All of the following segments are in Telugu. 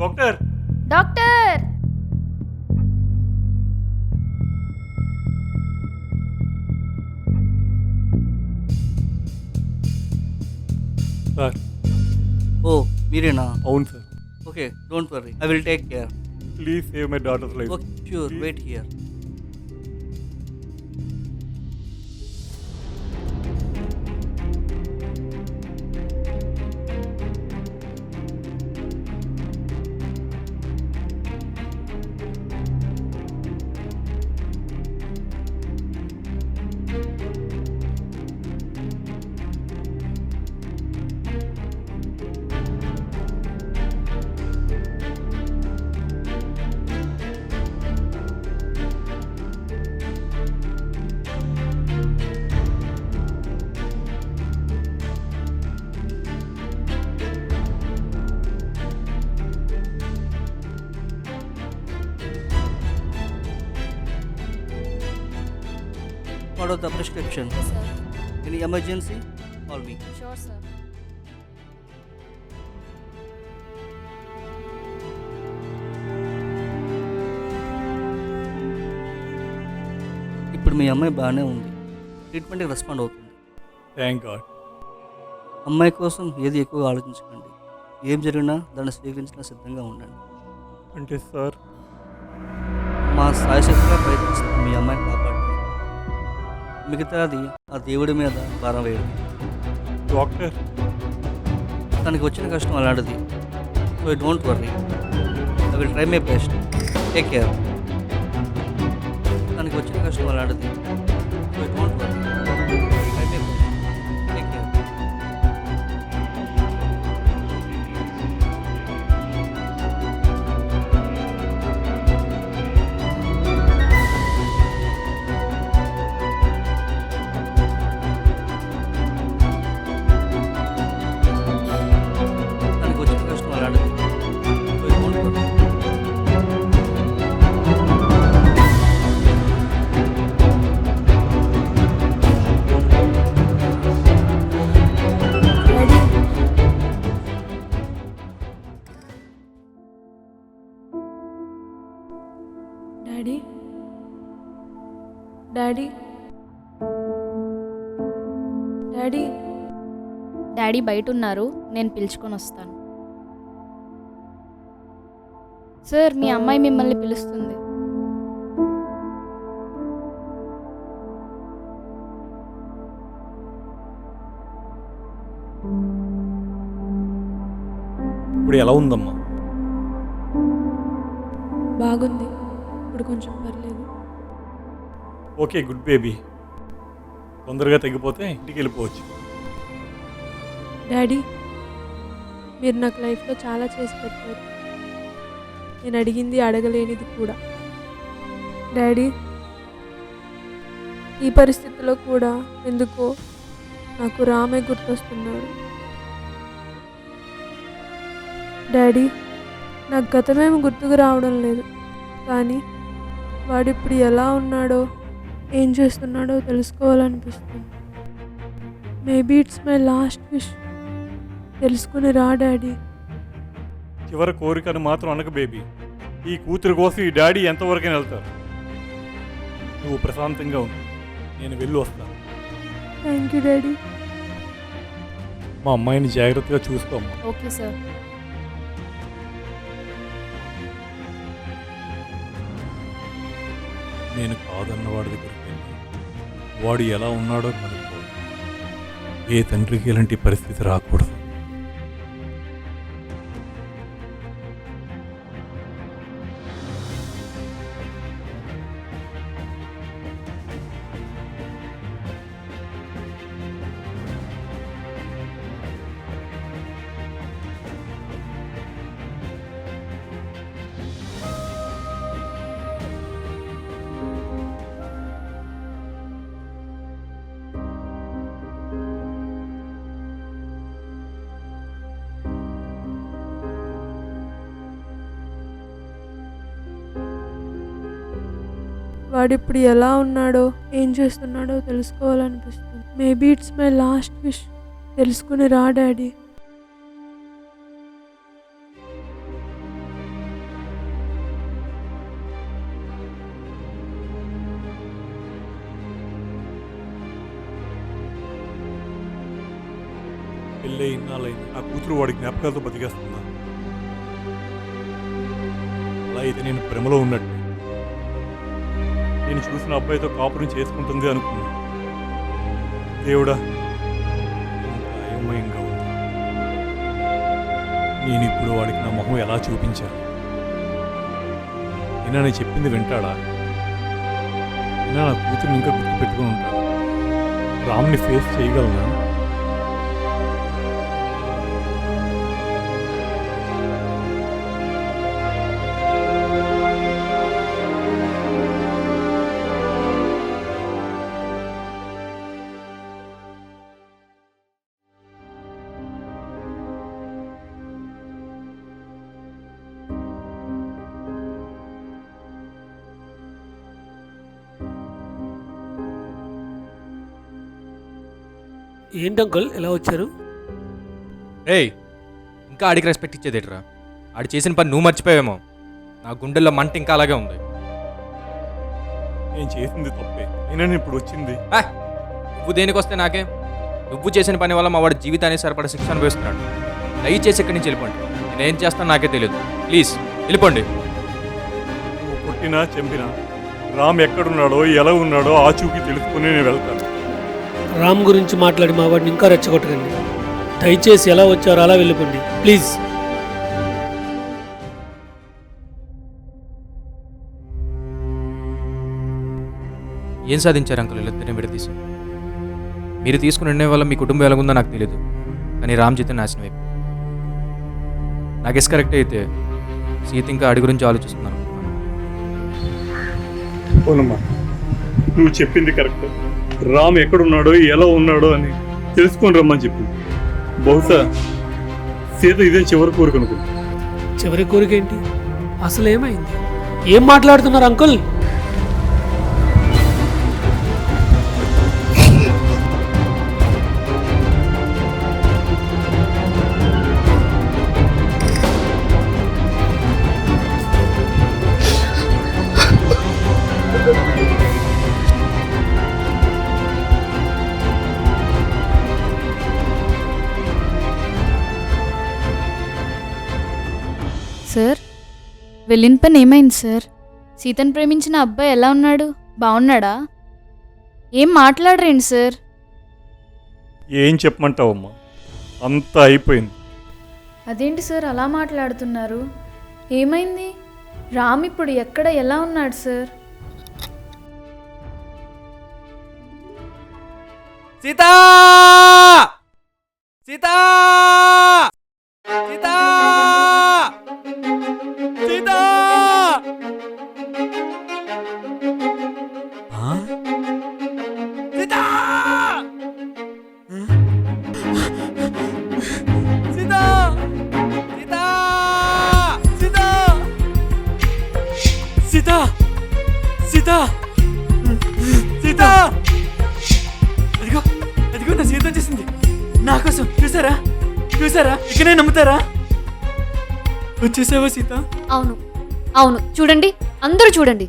Doctor doctor sir. ఓ మీరేనా? అవును sir. Okay, don't worry, I will take care. Please save my daughter's life. Okay sure, wait here. What of the prescription? Yes, sir. Any emergency? Call me. Sure, sir. ఇప్పుడు మీ అమ్మాయి బాగానే ఉంది, ట్రీట్మెంట్కి రెస్పాండ్ అవుతుంది. Thank God. అమ్మాయి కోసం ఏది ఎక్కువగా ఆలోచించకండి, ఏం జరిగినా దాన్ని స్వీకరించిన సిద్ధంగా ఉండండి. అంటే సార్ మా సాయశక్తిగా ప్రయత్నిస్తాం మీ అమ్మాయిని కాపాడండి, మిగతాది ఆ దేవుడి మీద భారం వేయండి. డాక్టర్ తనకి వచ్చిన కష్టం అలాంటిది, so don't worry, I will try my best. Take care. తనకి వచ్చిన కష్టం అలాంటిది, so don't worry, try my best. Take care. తనకి వచ్చిన కష్టం అలాంటిది, so don't worry. Ready? Daddy? Daddy? Daddy? Daddy బయట ఉన్నారు, నేను పిలుచుకొని వస్తాను. సార్, మీ అమ్మాయి మిమ్మల్ని పిలుస్తుంది. ఇప్పుడు ఎలా ఉందమ్మా? బాగుంది, ఇప్పుడు కొంచెం పర్లేదు. Okay, good baby. తొందరగా తగ్గిపోతే ఇంటికి వెళ్ళిపోవచ్చు. డాడీ, మీరు నాకు లైఫ్లో చాలా చేసి పెట్టారు, నేను అడిగింది అడగలేనిది కూడా. డాడీ, ఈ పరిస్థితిలో కూడా ఎందుకో నాకు రామే గుర్తొస్తున్నాడు. డాడీ, నాకు గతమేమి గుర్తుకు రావడం లేదు, కానీ వాడిప్పుడు ఎలా ఉన్నాడో ఏం చేస్తున్నాడో తెలుసుకోవాలనిపిస్తుంది. Maybe it's my last wish. తెలుసుకుని రా డాడీ. చివరి కోరికను మాత్రం అనక బేబీ. ఈ కూతురు కోసం ఈ డాడీ ఎంతవరకైనా వెళ్తారు. నువ్వు ప్రశాంతంగా ఉండు, నేను వెళ్ళి వస్తాను. Thank you daddy. మా అమ్మాయిని జాగ్రత్తగా చూసుకోమ్మా. Okay sir. నేను కాదన్న వాడి దగ్గరికి వెళ్ళి వాడు ఎలా ఉన్నాడో కనుక్కో. ఏ తండ్రికి ఇలాంటి పరిస్థితి రాకూడదు. వాడిప్పుడు ఎలా ఉన్నాడో ఏం చేస్తున్నాడో తెలుసుకోవాలనిపిస్తుంది. Maybe it's my last wish. తెలుసుకుని రా డాడీ. పెళ్ళై ఇన్నాళ్ళైంది. నా కూతురు వాడి జ్ఞాపకాలతో బతికేస్తున్నా. అలా అయితే నేను భ్రమలో ఉన్నట్టు. నేను చూసిన అబ్బాయితో కాపురం చేసుకుంటుంది అనుకున్నా. దేవుడా, ఎంత అయోమయంగా ఉంది. నేను ఇప్పుడు వాడికి నా మొహం ఎలా చూపించాను? అయినా నేను చెప్పింది వింటాడా? అయినా నా కూతురుని ఇంకా గుర్తుపెట్టుకుని ఉంటాడు. రామ్ని ఫేస్ చేయగలనా? ఏంటి అంకుల్ ఎలా వచ్చారు? ఏయ్, ఇంకా ఆడికి రెస్పెక్ట్ ఇచ్చేదేట్రా? ఆడి చేసిన పని నువ్వు మర్చిపోయావేమో. నా గుండెల్లో మంట ఇంకా అలాగే ఉంది. నేను చేసింది తప్పే. అయినా నేను ఇప్పుడు వచ్చింది. నువ్వు దేనికొస్తే నాకే? నువ్వు చేసిన పని వల్ల మా వాడి జీవితాన్ని సరిపడ శిక్ష అనుభవిస్తున్నాడు. దయచేసి ఇక్కడి నుంచి వెళ్ళిపోండి. నేనేం చేస్తాను నాకే తెలియదు. ప్లీజ్ వెళ్ళిపోండి. నువ్వు కొట్టినా చంపినా రామ్ ఎక్కడున్నాడో ఎలా ఉన్నాడో ఆచూకీ తెలుసుకుని నేను వెళ్తాను. రామ్ గురించి మాట్లాడి మా వాడిని ఇంకా రెచ్చగొట్టకండి. దయచేసి ఎలా వచ్చారో అలా వెళ్ళిపోండి ప్లీజ్. ఏం సాధించారు అంకుల్ వీళ్ళిద్దరిని విడదీసి? మీరు తీసుకున్న నిర్ణయం వల్ల మీ కుటుంబం ఎలాగుందో నాకు తెలియదు, కానీ రామ్ జీతం నాశనం అయిపోయింది. నా గెస్ కరెక్ట్ అయితే సీత ఇంకా ఆడి గురించి ఆలోచిస్తున్నాను. అవునమ్మా, నువ్వు చెప్పింది కరెక్ట్. రామ్ ఎక్కడున్నాడో ఎలా ఉన్నాడో అని తెలుసుకొని రమ్మని చెప్పు. బహుశా సీత ఇదే చివరి కోరిక అనుకో. చివరి కోరిక ఏంటి? అసలు ఏమైంది? ఏం మాట్లాడుతున్నారు అంకుల్? సార్, వెళ్ళిన పని ఏమైంది సార్? సీతను ప్రేమించిన అబ్బాయి ఎలా ఉన్నాడు? బాగున్నాడా? ఏం మాట్లాడరేంటి సార్? ఏం చెప్పమంటావమ్మా, అంతా అయిపోయింది. అదేంటి సార్ అలా మాట్లాడుతున్నారు? ఏమైంది? రామ్ ఇప్పుడు ఎక్కడ ఎలా ఉన్నాడు సార్? సీతా! సీతా! సీతా! సీతా! సీతా! సీతా! సీతా! సీతా! సీతా! సీతా! సీతా! అదిగో అదిగో నా సీత వచ్చేసింది. నా కోసం చూసారా? చూసారా? ఇకనే నమ్ముతారా? వచ్చేసావా సీత? అవును అవును, చూడండి, అందరూ చూడండి.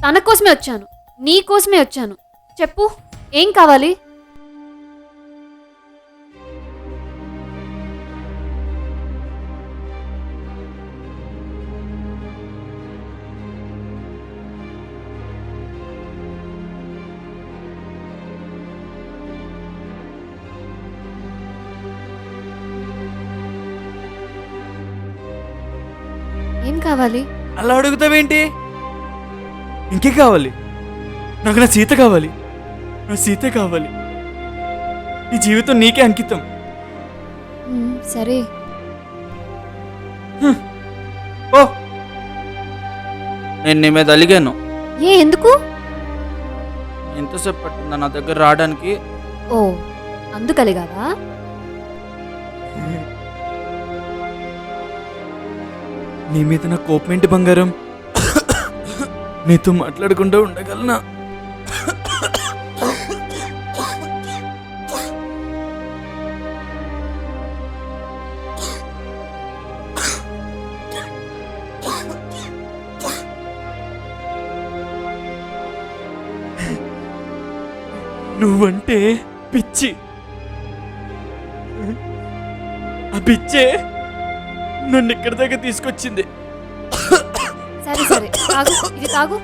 తన కోసమే వచ్చాను, నీ కోసమే వచ్చాను. చెప్పు, ఏం కావాలి? ఏం కావాలి? అలా అడుగుతావేంటి? ఇంకే కావాలి? నాకు నా సీత కావాలి. నా సీతే కావాలి. ఈ జీవితం నీకే అంకితం. సరే. ఓ, నేను నీ మీద అలిగాను. ఎందుకు? ఎంతసేపు పట్టిందా నా దగ్గర రావడానికి? ఓ, అందుకలిగావా? నీ మీద నా కోపమేంటి బంగారం? నీతో మాట్లాడకుండా ఉండగలనా? నువ్వంటే పిచ్చి. ఆ పిచ్చే నన్ను ఇక్కడి దాకా తీసుకొచ్చింది. సరే సరే తాగు, ఇది తాగు.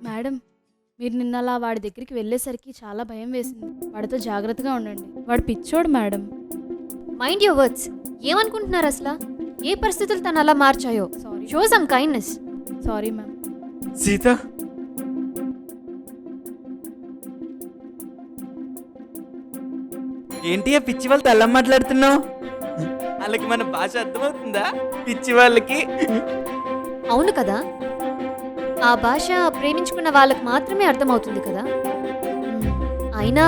మేడం, మీరు నిన్న అలా వాడి దగ్గరికి వెళ్ళేసరికి చాలా భయం వేసింది. వాడితో జాగ్రత్తగా ఉండండి. వాడు పిచ్చోడు మేడం. Mind your words. ఏమనుకుంటున్నారు అసలు? ఏ పరిస్థితులు తను అలా మార్చాయో? Sorry show some kindness. Sorry ma'am. Sita, ఏంటి ఆ పిచ్చి వాళ్ళతో ఎలా మాట్లాడుతున్నావు? వాళ్ళకి మన భాష అర్థమవుతుందా? పిచ్చి వాళ్ళకి. అవును కదా, ఆ భాష ప్రేమించుకున్న వాళ్ళకి మాత్రమే అర్థమవుతుంది కదా. అయినా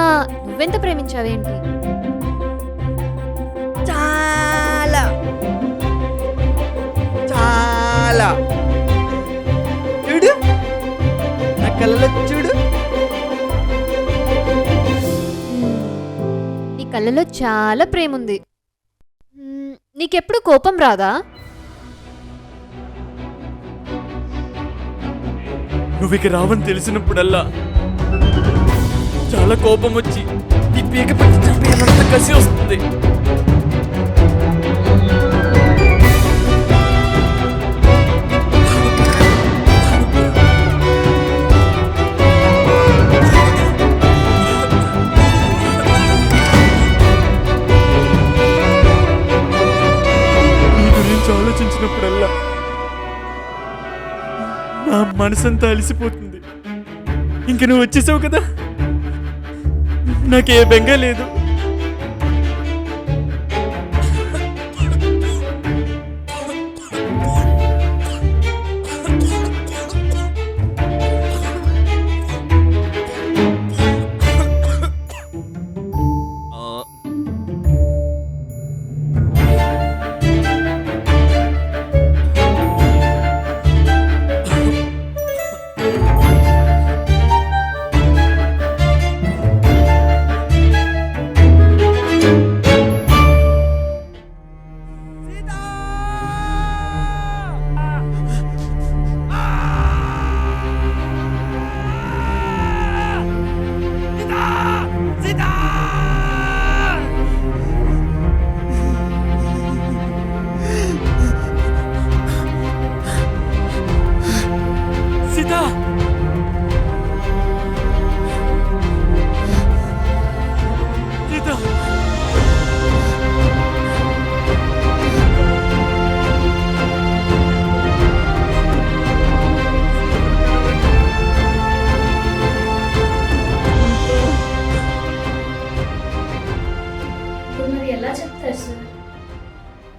నువ్వెంత ప్రేమించావేంటి? చాలా చాలా. చూడు నా కళ్ళలో చూడు. నీ కళ్ళలో చాలా ప్రేమ ఉంది. నీకెప్పుడు కోపం రాదా? నువ్వు ఇక రావని తెలిసినప్పుడల్లా చాలా కోపం వచ్చి నీ పీక పెట్టి చంపేయాలంత కసి వస్తుంది. నీ గురించి ఆలోచించినప్పుడల్లా నా మనసంతా అలసిపోతుంది. ఇంక నువ్వు వచ్చేసావు కదా, నాకే బెంగ లేదు.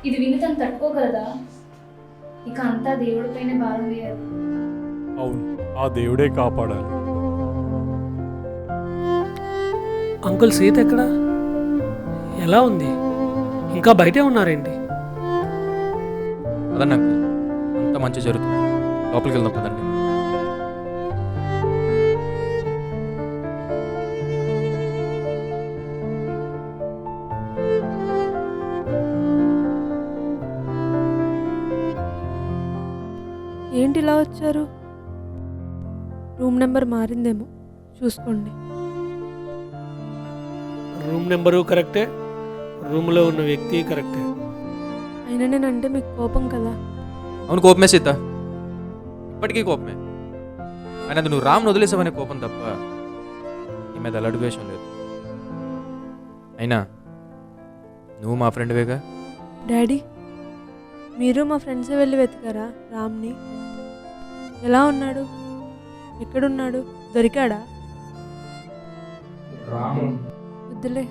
ఇది విని తను తట్టుకోగలదా? ఇక అంతా దేవుడిపైన భారం వేయాలి. అవును, ఆ దేవుడే కాపాడాలి. అంకుల్ సీత ఎక్కడా? ఎలా ఉంది? ఇంకా బయటే ఉన్నారేంటి? అదన్నా అంకుల్, అంత మంచి జరుగుతుంది. లోపలికి వెళ్దాం కదండి. ఏంటి ఇలా వచ్చారు? రూమ్ నెంబర్ మారిందేమో చూసుకోండి. రూమ్ నెంబరు కరెక్టే, రూమ్లో ఉన్న వ్యక్తి కరెక్టే. అయినా నేనంటే మీకు కోపం కదా. అవును, కోపమే సీత, ఇప్పటికీ కోపమే. అయినా అది నువ్వు రామ్ను వదిలేసావనే కోపం తప్ప నీ మీద అలడు ద్వేషం లేదు. అయినా నువ్వు మా ఫ్రెండ్వేగా. డాడీ, మీరు మా ఫ్రెండ్సే వెళ్ళి వెతికారా రామ్ని? ఎలా ఉన్నాడు? ఎక్కడున్నాడు? దొరికాడా? వదిలే.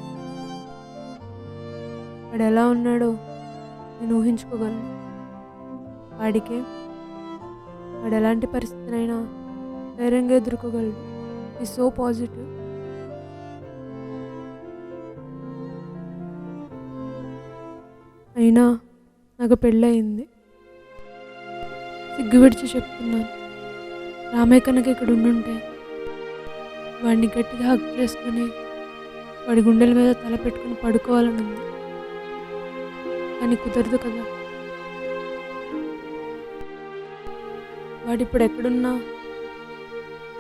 వాడు ఎలా ఉన్నాడో నేను ఊహించుకోగలను. వాడికే వాడు ఎలాంటి పరిస్థితినైనా ధైర్యంగా ఎదుర్కోగలడు. ఈ సో పాజిటివ్. అయినా నాకు పెళ్ళయింది. సిగ్గు విడిచి చెప్తున్నాను. రామయ్య కనుక ఇక్కడ ఉండుంటే వాడిని గట్టిగా హక్ చేసుకుని వాడి గుండెల మీద తల పెట్టుకుని పడుకోవాలని ఉంది. కానీ కుదరదు కదా. వాడిప్పుడు ఎక్కడున్నా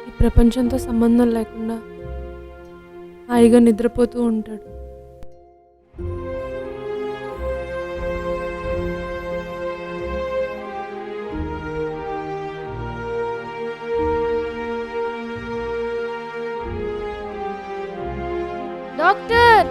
ఈ ప్రపంచంతో సంబంధం లేకుండా హాయిగా నిద్రపోతూ ఉంటాడు. డాక్టర్,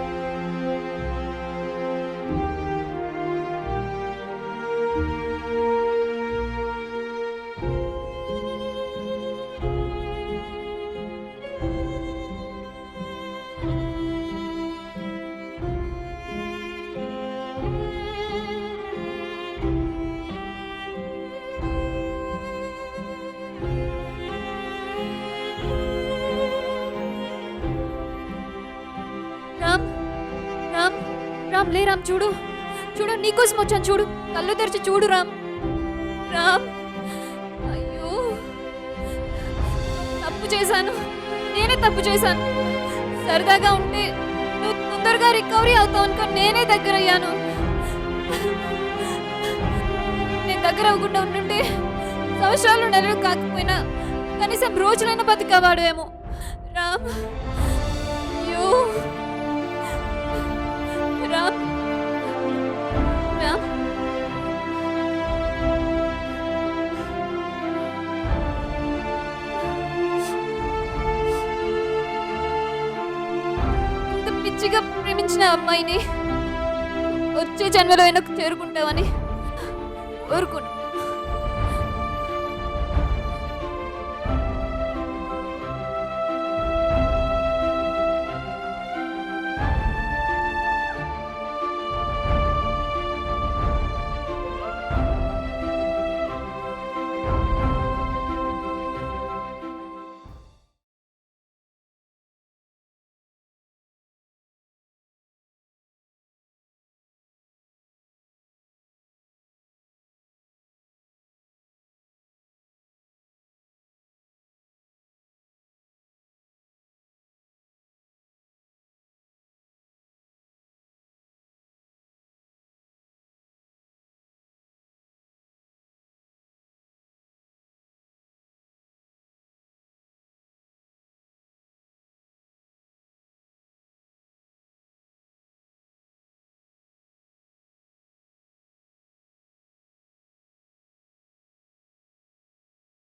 రామ్ రామ్ రామ్ లే రామ్, చూడు చూడు, నీకోసం వచ్చాను చూడు. కళ్ళు తెరిచి చూడు రామ్. రామ్, అయ్యో తప్పు చేశాను, నేనే తప్పు చేశాను. సరదాగా ఉంటే నువ్వు తొందరగా రికవరీ అవుతావు అనుకో నేనే దగ్గర అయ్యాను. నేను దగ్గర అవ్వకుండా ఉంటుంటే సంవత్సరాలు నెలలు కాకపోయినా కనీసం రోజులైనా బతికేవాడు ఏమో. రామ్, అయ్యో రామ్ రామ్. ఇంత పిచ్చిగా ప్రేమించిన అమ్మాయిని వచ్చే జన్మలో వెనక్కి చేరుకుంటావని ఊరుకుంటా.